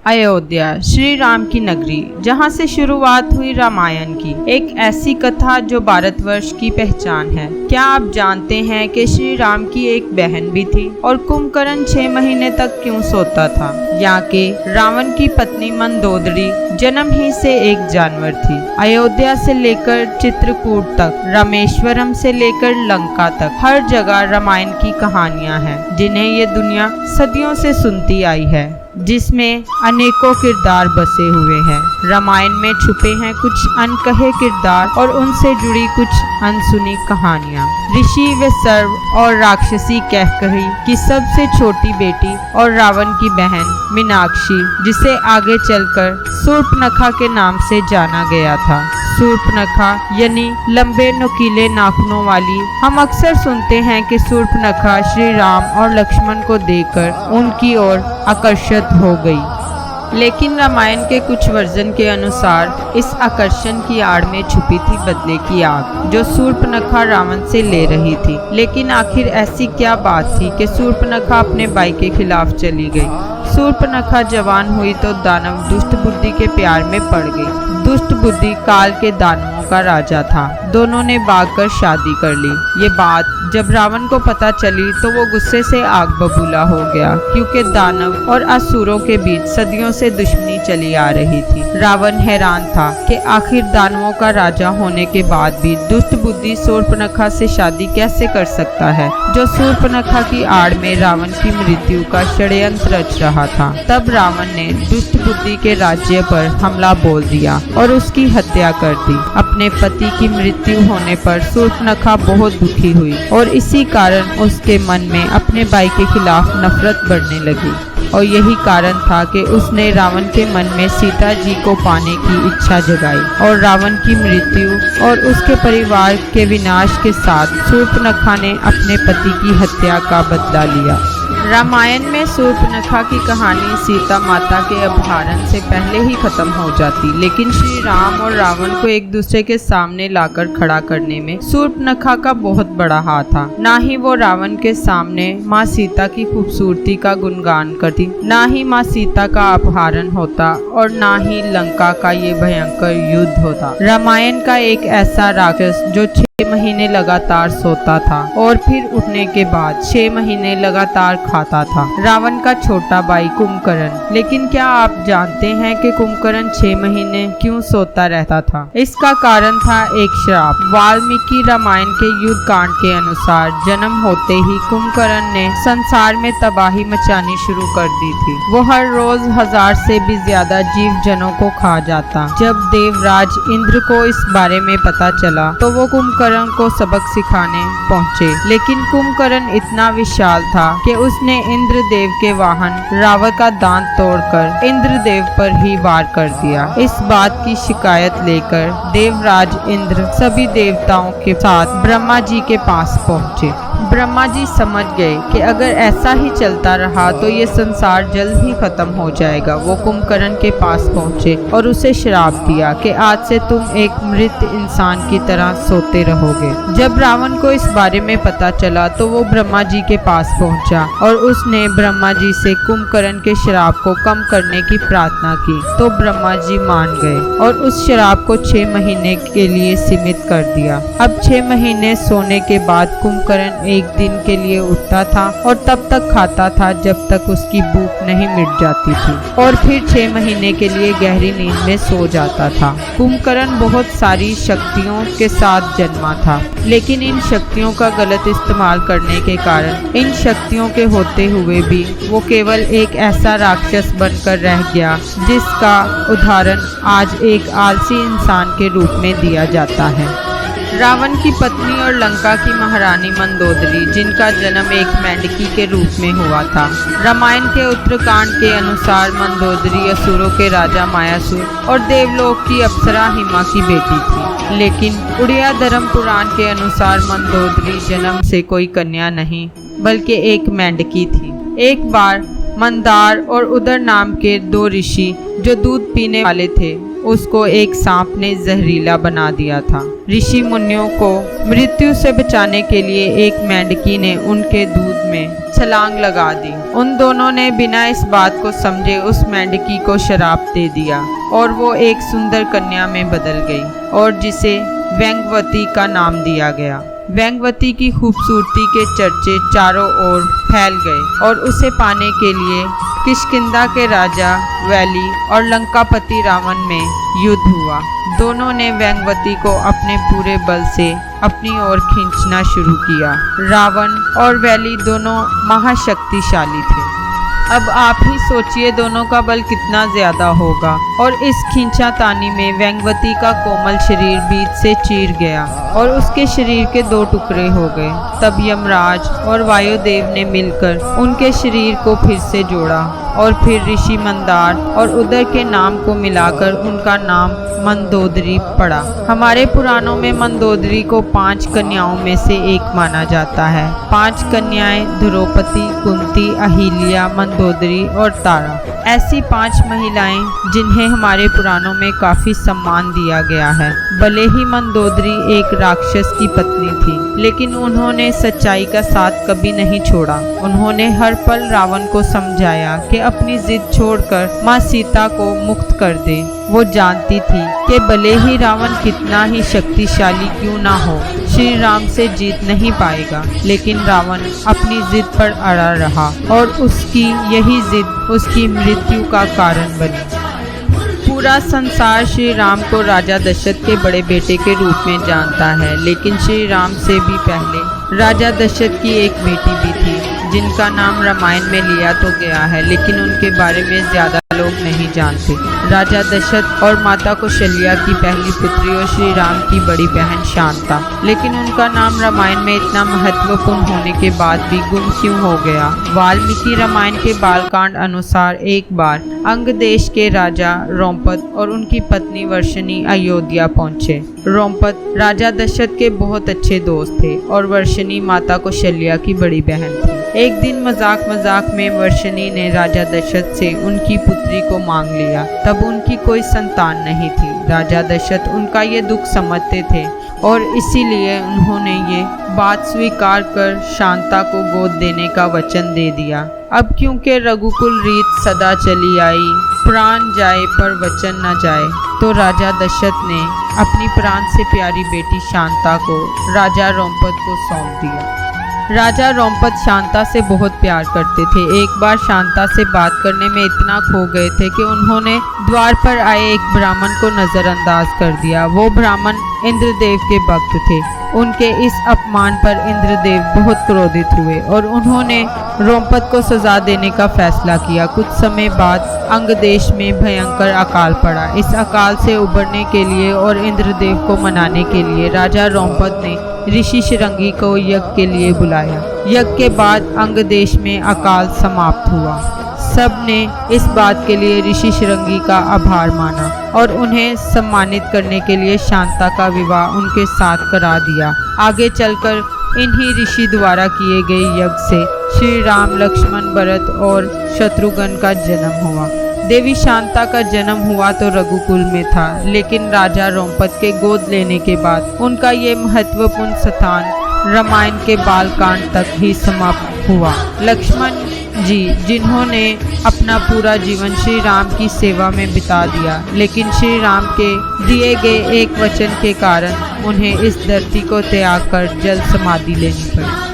अयोध्या श्री राम की नगरी, जहाँ से शुरुआत हुई रामायण की। एक ऐसी कथा जो भारतवर्ष की पहचान है। क्या आप जानते हैं कि श्री राम की एक बहन भी थी और कुंभकर्ण 6 महीने तक क्यों सोता था? यहाँ के रावण की पत्नी मंदोदरी जन्म ही से एक जानवर थी। अयोध्या से लेकर चित्रकूट तक, रामेश्वरम से लेकर लंका तक, हर जगह रामायण की कहानियां हैं जिन्हें ये दुनिया सदियों से सुनती आई है, जिसमें अनेकों किरदार बसे हुए हैं। रामायण में छुपे हैं कुछ अनकहे किरदार और उनसे जुड़ी कुछ अनसुनी कहानियाँ। ऋषि व सर्व और राक्षसी कैकेयी की सबसे छोटी बेटी और रावण की बहन मीनाक्षी, जिसे आगे चलकर शूर्पणखा के नाम से जाना गया था। शूर्पणखा यानी लंबे नुकीले नाखूनों वाली। हम अक्सर सुनते हैं कि शूर्पणखा श्री राम और लक्ष्मण को देखकर उनकी ओर आकर्षित हो गई, लेकिन रामायण के कुछ वर्जन के अनुसार इस आकर्षण की आड़ में छुपी थी बदले की आग, जो शूर्पणखा रावण से ले रही थी। लेकिन आखिर ऐसी क्या बात थी कि शूर्पणखा अपने भाई के खिलाफ चली गई? शूर्पणखा जवान हुई तो दानव दुष्ट बुद्धि के प्यार में पड़ गई। दुष्ट बुद्धि काल के दानवों का राजा था। दोनों ने भागकर शादी कर ली। ये बात जब रावण को पता चली तो वो गुस्से से आग बबूला हो गया, क्योंकि दानव और असुरों के बीच सदियों से दुश्मनी चली आ रही थी। रावण हैरान था कि आखिर दानवों का राजा होने के बाद भी दुष्ट बुद्धि शूर्पणखा से शादी कैसे कर सकता है, जो शूर्पणखा की आड़ में रावण की मृत्यु का षड्यंत्र रच रहा था। तब रावण ने दुष्ट बुद्धि के राज्य पर हमला बोल दिया और उसकी हत्या कर दी। अपने पति की मृत्यु होने पर शूर्पणखा बहुत दुखी हुई और इसी कारण उसके मन में अपने भाई के खिलाफ नफरत बढ़ने लगी। और यही कारण था कि उसने रावण के मन में सीता जी को पाने की इच्छा जगाई और रावण की मृत्यु और उसके परिवार के विनाश के साथ शूर्पणखा ने अपने पति की हत्या का बदला लिया। रामायण में शूर्पणखा की कहानी सीता माता के अपहरण से पहले ही खत्म हो जाती, लेकिन श्री राम और रावण को एक दूसरे के सामने लाकर खड़ा करने में शूर्पणखा का बहुत बड़ा हाथ था। ना ही वो रावण के सामने माँ सीता की खूबसूरती का गुणगान करती, ना ही माँ सीता का अपहरण होता और ना ही लंका का ये भयंकर युद्ध होता। रामायण का एक ऐसा राक्षस जो 6 महीने लगातार सोता था और फिर उठने के बाद 6 महीने लगातार खाता था, रावण का छोटा भाई कुंभकर्ण। लेकिन क्या आप जानते हैं कि कुंभकर्ण 6 महीने क्यों सोता रहता था? इसका कारण था एक श्राप। वाल्मीकि रामायण के युद्ध कांड के अनुसार जन्म होते ही कुंभकर्ण ने संसार में तबाही मचानी शुरू कर दी थी। वो हर रोज 1000 से भी ज्यादा जीव जनों को खा जाता। जब देवराज इंद्र को इस बारे में पता चला तो वो कुंभकर्ण को सबक सिखाने पहुँचे, लेकिन कुंभकर्ण इतना विशाल था कि उसने इंद्रदेव के वाहन रावण का दांत तोड़कर इंद्रदेव पर ही वार कर दिया। इस बात की शिकायत लेकर देवराज इंद्र सभी देवताओं के साथ ब्रह्मा जी के पास पहुँचे। ब्रह्मा जी समझ गए कि अगर ऐसा ही चलता रहा तो ये संसार जल्द ही खत्म हो जाएगा। वो कुंभकर्ण के पास पहुँचे और उसे श्राप दिया कि आज से तुम एक मृत इंसान की तरह सोते रहोगे। जब रावण को इस बारे में पता चला तो वो ब्रह्मा जी के पास पहुंचा और उसने ब्रह्मा जी से कुंभकर्ण के श्राप को कम करने की प्रार्थना की, तो ब्रह्मा जी मान गए और उस श्राप को 6 महीने के लिए सीमित कर दिया। अब 6 महीने सोने के बाद कुंभकर्ण एक दिन के लिए उठता था और तब तक खाता था जब तक उसकी भूख नहीं मिट जाती थी, और फिर 6 महीने के लिए गहरी नींद में सो जाता था। कुंभकर्ण बहुत सारी शक्तियों के साथ जन्मा था, लेकिन इन शक्तियों का गलत इस्तेमाल करने के कारण इन शक्तियों के होते हुए भी वो केवल एक ऐसा राक्षस बनकर रह गया, जिसका उदाहरण आज एक आलसी इंसान के रूप में दिया जाता है। रावण की पत्नी और लंका की महारानी मंदोदरी, जिनका जन्म एक मेंढकी के रूप में हुआ था। रामायण के उत्तरकांड के अनुसार मंदोदरी असुरों के राजा मायासुर और देवलोक की अप्सरा हिमा की बेटी थी, लेकिन उड़िया धर्म पुराण के अनुसार मंदोदरी जन्म से कोई कन्या नहीं बल्कि एक मेंढकी थी। एक बार मंदार और उदर नाम के 2 ऋषि जो दूध पीने वाले थे, उसको एक सांप ने जहरीला बना दिया था। ऋषि मुनियों को मृत्यु से बचाने के लिए एक मेंढकी ने उनके दूध में छलांग लगा दी। उन दोनों ने बिना इस बात को समझे उस मेंढकी को शराप दे दिया और वो एक सुंदर कन्या में बदल गई और जिसे व्यंगवती का नाम दिया गया। व्यंगवती की खूबसूरती के चर्चे चारों ओर फैल गए और उसे पाने के लिए किष्किंधा के राजा वैली और लंकापति रावण में युद्ध हुआ। दोनों ने व्यंगवती को अपने पूरे बल से अपनी ओर खींचना शुरू किया। रावण और वैली दोनों महाशक्तिशाली थे। अब आप ही सोचिए दोनों का बल कितना ज्यादा होगा। और इस खींचातानी में व्यंगवती का कोमल शरीर बीच से चीर गया और उसके शरीर के 2 टुकड़े हो गए। तब यमराज और वायुदेव ने मिलकर उनके शरीर को फिर से जोड़ा और फिर ऋषि मंदार और उदर के नाम को मिलाकर उनका नाम मंदोदरी पड़ा। हमारे पुराणों में मंदोदरी को 5 कन्याओं में से एक माना जाता है। 5 कन्याएं द्रौपदी, कुंती, अहिल्या, मंदोदरी और तारा। ऐसी 5 महिलाएं जिन्हें हमारे पुराणों में काफी सम्मान दिया गया है। भले ही मंदोदरी एक राक्षस की पत्नी थी, लेकिन उन्होंने सच्चाई का साथ कभी नहीं छोड़ा। उन्होंने हर पल रावण को समझाया कि अपनी जिद छोड़कर माँ सीता को मुक्त कर दे। वो जानती थी कि भले ही रावण कितना ही शक्तिशाली क्यों ना हो, श्री राम से जीत नहीं पाएगा। लेकिन रावण अपनी जिद पर अड़ा रहा और उसकी यही जिद उसकी मृत्यु का कारण बनी। पूरा संसार श्री राम को राजा दशरथ के बड़े बेटे के रूप में जानता है, लेकिन श्री राम से भी पहले राजा दशरथ की एक बेटी भी थी जिनका नाम रामायण में लिया तो गया है, लेकिन उनके बारे में ज्यादा लोग नहीं जानते। राजा दशरथ और माता कौशल्या की पहली पुत्री और श्री राम की बड़ी बहन शांता, लेकिन उनका नाम रामायण में इतना महत्वपूर्ण होने के बाद भी गुम क्यों हो गया? वाल्मीकि रामायण के बालकांड अनुसार एक बार अंग देश के राजा रोमपत और उनकी पत्नी वर्षिणी अयोध्या पहुंचे। रोमपत राजा दशरथ के बहुत अच्छे दोस्त थे और वर्षिणी माता कौशल्या की बड़ी बहन थी। एक दिन मजाक मजाक में वर्षिणी ने राजा दशरथ से उनकी पुत्री को मांग लिया। तब उनकी कोई संतान नहीं थी। राजा दशरथ उनका ये दुख समझते थे और इसीलिए उन्होंने ये बात स्वीकार कर शांता को गोद देने का वचन दे दिया। अब क्योंकि रघुकुल रीत सदा चली आई, प्राण जाए पर वचन न जाए, तो राजा दशरथ ने अपनी प्राण से प्यारी बेटी शांता को राजा रोमपत को सौंप दिया। राजा रोमपत शांता से बहुत प्यार करते थे। एक बार शांता से बात करने में इतना खो गए थे कि उन्होंने द्वार पर आए एक ब्राह्मण को नजरअंदाज कर दिया। वो ब्राह्मण इंद्रदेव के भक्त थे। उनके इस अपमान पर इंद्रदेव बहुत क्रोधित हुए और उन्होंने रोमपत को सजा देने का फैसला किया। कुछ समय बाद अंग देश में भयंकर अकाल पड़ा। इस अकाल से उबरने के लिए और इंद्रदेव को मनाने के लिए राजा रोमपत ने ऋषि शिरंगी को यज्ञ के लिए बुलाया। यज्ञ के बाद अंग देश में अकाल समाप्त हुआ। सब ने इस बात के लिए ऋषि शिरंगी का आभार माना और उन्हें सम्मानित करने के लिए शांता का विवाह उनके साथ करा दिया। आगे चलकर इन्हीं ऋषि द्वारा किए गए यज्ञ से श्री राम, लक्ष्मण, भरत और शत्रुघ्न का जन्म हुआ। देवी शांता का जन्म हुआ तो रघुकुल में था, लेकिन राजा रोमपत के गोद लेने के बाद उनका ये महत्वपूर्ण स्थान रामायण के बालकांड तक ही समाप्त हुआ। लक्ष्मण जी जिन्होंने अपना पूरा जीवन श्री राम की सेवा में बिता दिया, लेकिन श्री राम के दिए गए एक वचन के कारण उन्हें इस धरती को त्याग कर जल समाधि लेनी पड़ी।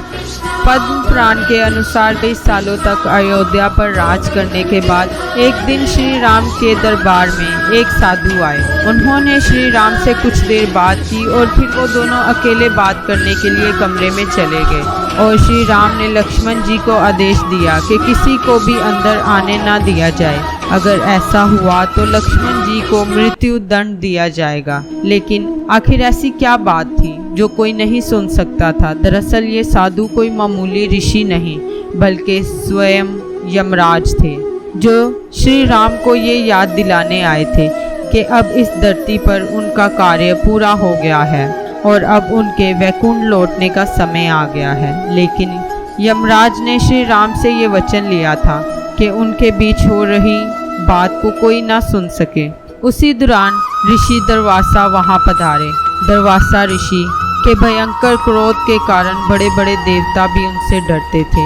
पद्म पुराण के अनुसार 20 सालों तक अयोध्या पर राज करने के बाद एक दिन श्री राम के दरबार में एक साधु आए। उन्होंने श्री राम से कुछ देर बात की और फिर वो दोनों अकेले बात करने के लिए कमरे में चले गए और श्री राम ने लक्ष्मण जी को आदेश दिया कि किसी को भी अंदर आने ना दिया जाए। अगर ऐसा हुआ तो लक्ष्मण जी को मृत्यु दंड दिया जाएगा। लेकिन आखिर ऐसी क्या बात थी जो कोई नहीं सुन सकता था? दरअसल ये साधु कोई मामूली ऋषि नहीं बल्कि स्वयं यमराज थे, जो श्री राम को ये याद दिलाने आए थे कि अब इस धरती पर उनका कार्य पूरा हो गया है और अब उनके वैकुंठ लौटने का समय आ गया है। लेकिन यमराज ने श्री राम से ये वचन लिया था कि उनके बीच हो रही बात को कोई ना सुन सके। उसी दौरान ऋषि दुर्वासा वहां पधारे। दुर्वासा ऋषि के भयंकर क्रोध के कारण बड़े बड़े देवता भी उनसे डरते थे,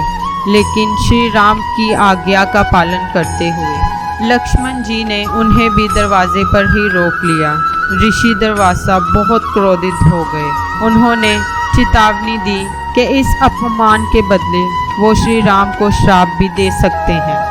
लेकिन श्री राम की आज्ञा का पालन करते हुए लक्ष्मण जी ने उन्हें भी दरवाजे पर ही रोक लिया। ऋषि दुर्वासा बहुत क्रोधित हो गए। उन्होंने चेतावनी दी कि इस अपमान के बदले वो श्री राम को श्राप भी दे सकते हैं।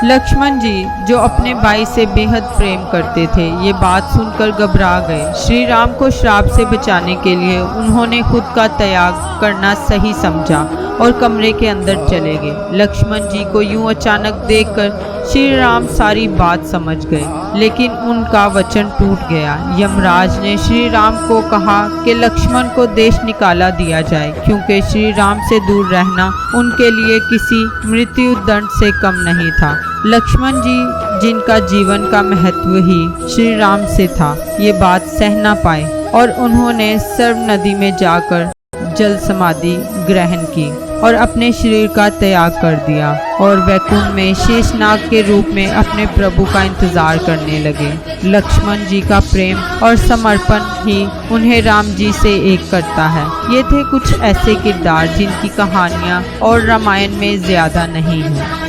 लक्ष्मण जी जो अपने भाई से बेहद प्रेम करते थे, ये बात सुनकर घबरा गए। श्री राम को श्राप से बचाने के लिए उन्होंने खुद का त्याग करना सही समझा और कमरे के अंदर चले गए। लक्ष्मण जी को यूं अचानक देखकर श्री राम सारी बात समझ गए, लेकिन उनका वचन टूट गया। यमराज ने श्री राम को कहा कि लक्ष्मण को देश निकाला दिया जाए, क्योंकि श्री राम से दूर रहना उनके लिए किसी मृत्यु दंड से कम नहीं था। लक्ष्मण जी जिनका जीवन का महत्व ही श्री राम से था, ये बात सह न पाए और उन्होंने सर्व नदी में जाकर जल समाधि ग्रहण की और अपने शरीर का त्याग कर दिया और वैकुंठ में शेषनाग के रूप में अपने प्रभु का इंतजार करने लगे। लक्ष्मण जी का प्रेम और समर्पण ही उन्हें राम जी से एक करता है। ये थे कुछ ऐसे किरदार जिनकी कहानियाँ और रामायण में ज्यादा नहीं है।